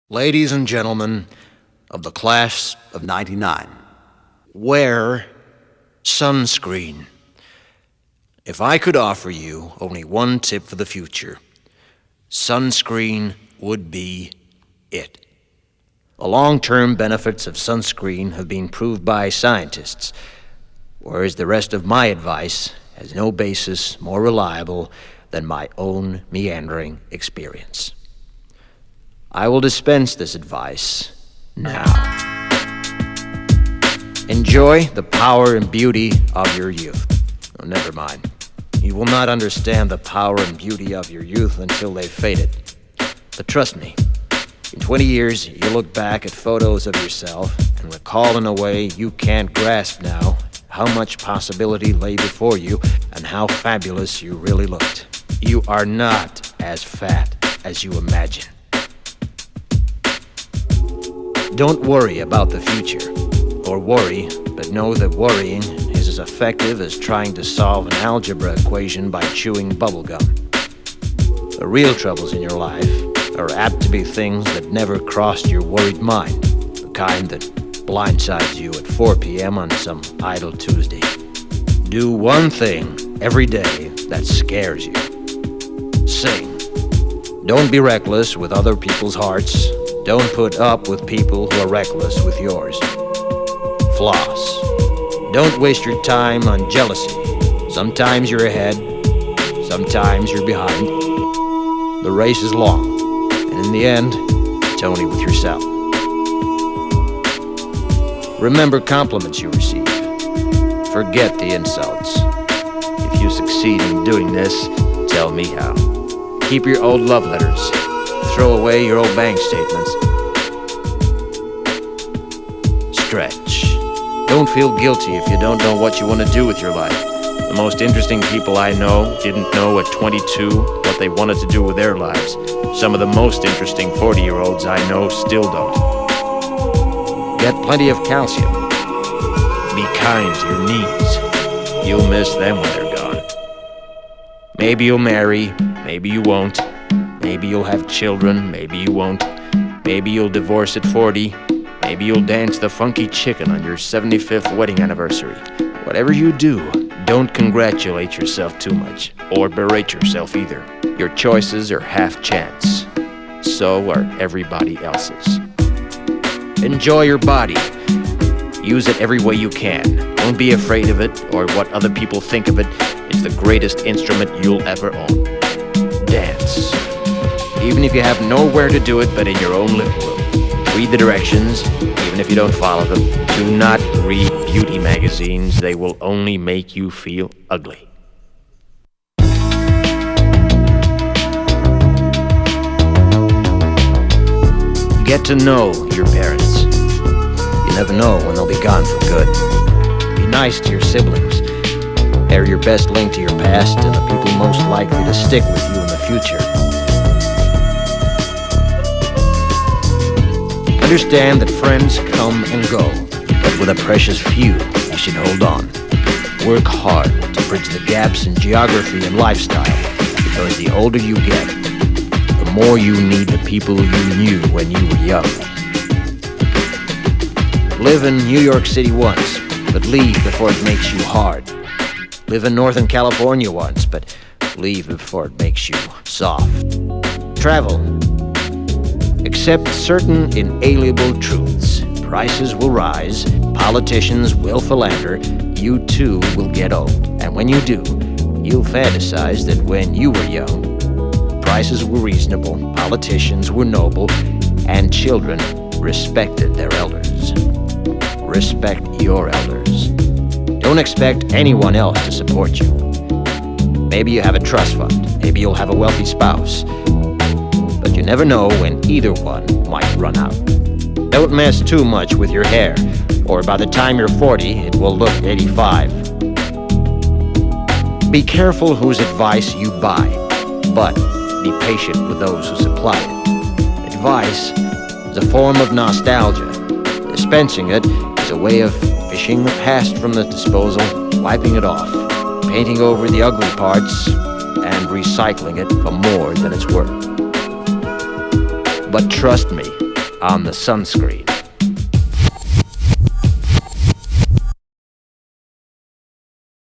Ladies and gentlemen of the class of '99, wear sunscreen. If I could offer you only one tip for the future, sunscreen would be it. The long-term benefits of sunscreen have been proved by scientists, whereas the rest of my advice has no basis more reliable than my own meandering experience. I will dispense this advice now. Enjoy the power and beauty of your youth. Oh, never mind. You will not understand the power and beauty of your youth until they've faded. But trust me, in 20 years, you'll look back at photos of yourself and recall in a way you can't grasp now how much possibility lay before you and how fabulous you really looked. You are not as fat as you imagine. Don't worry about the future, or worry, but know that worrying is as effective as trying to solve an algebra equation by chewing bubblegum. The real troubles in your life are apt to be things that never crossed your worried mind, the kind that blindsides you at 4 p.m. on some idle Tuesday. Do one thing every day that scares you. Sing. Don't be reckless with other people's hearts. Don't put up with people who are reckless with yours. Floss. Don't waste your time on jealousy. Sometimes you're ahead, sometimes you're behind. The race is long, and in the end, it's only with yourself. Remember compliments you receive. Forget the insults. If you succeed in doing this, tell me how. Keep your old love letters. Throw away your old bank statements. Stretch. Don't feel guilty if you don't know what you want to do with your life. The most interesting people I know didn't know at 22 what they wanted to do with their lives. Some of the most interesting 40-year-olds I know still don't. Get plenty of calcium. Be kind to your knees. You'll miss them when they're gone. Maybe you'll marry, maybe you won't. Maybe you'll have children, maybe you won't. Maybe you'll divorce at 40. Maybe you'll dance the funky chicken on your 75th wedding anniversary. Whatever you do, don't congratulate yourself too much, or berate yourself either. Your choices are half chance. So are everybody else's. Enjoy your body. Use it every way you can. Don't be afraid of it, or what other people think of it. It's the greatest instrument you'll ever own. Dance. Even if you have nowhere to do it but in your own living room. Read the directions, even if you don't follow them. Do not read beauty magazines. They will only make you feel ugly. Get to know your parents. You never know when they'll be gone for good. Be nice to your siblings. They're your best link to your past and the people most likely to stick with you in the future. Understand that friends come and go, but with a precious few, you should hold on. Work hard to bridge the gaps in geography and lifestyle, because the older you get, the more you need the people you knew when you were young. Live in New York City once, but leave before it makes you hard. Live in Northern California once, but leave before it makes you soft. Travel. Accept certain inalienable truths. Prices will rise, politicians will philander, you too will get old. And when you do, you'll fantasize that when you were young, prices were reasonable, politicians were noble, and children respected their elders. Respect your elders. Don't expect anyone else to support you. Maybe you have a trust fund, maybe you'll have a wealthy spouse. But you never know when either one might run out. Don't mess too much with your hair, or by the time you're 40, it will look 85. Be careful whose advice you buy, but be patient with those who supply it. Advice is a form of nostalgia. Dispensing it is a way of fishing the past from the disposal, wiping it off, painting over the ugly parts, and recycling it for more than it's worth. But trust me, on the Sunscreen.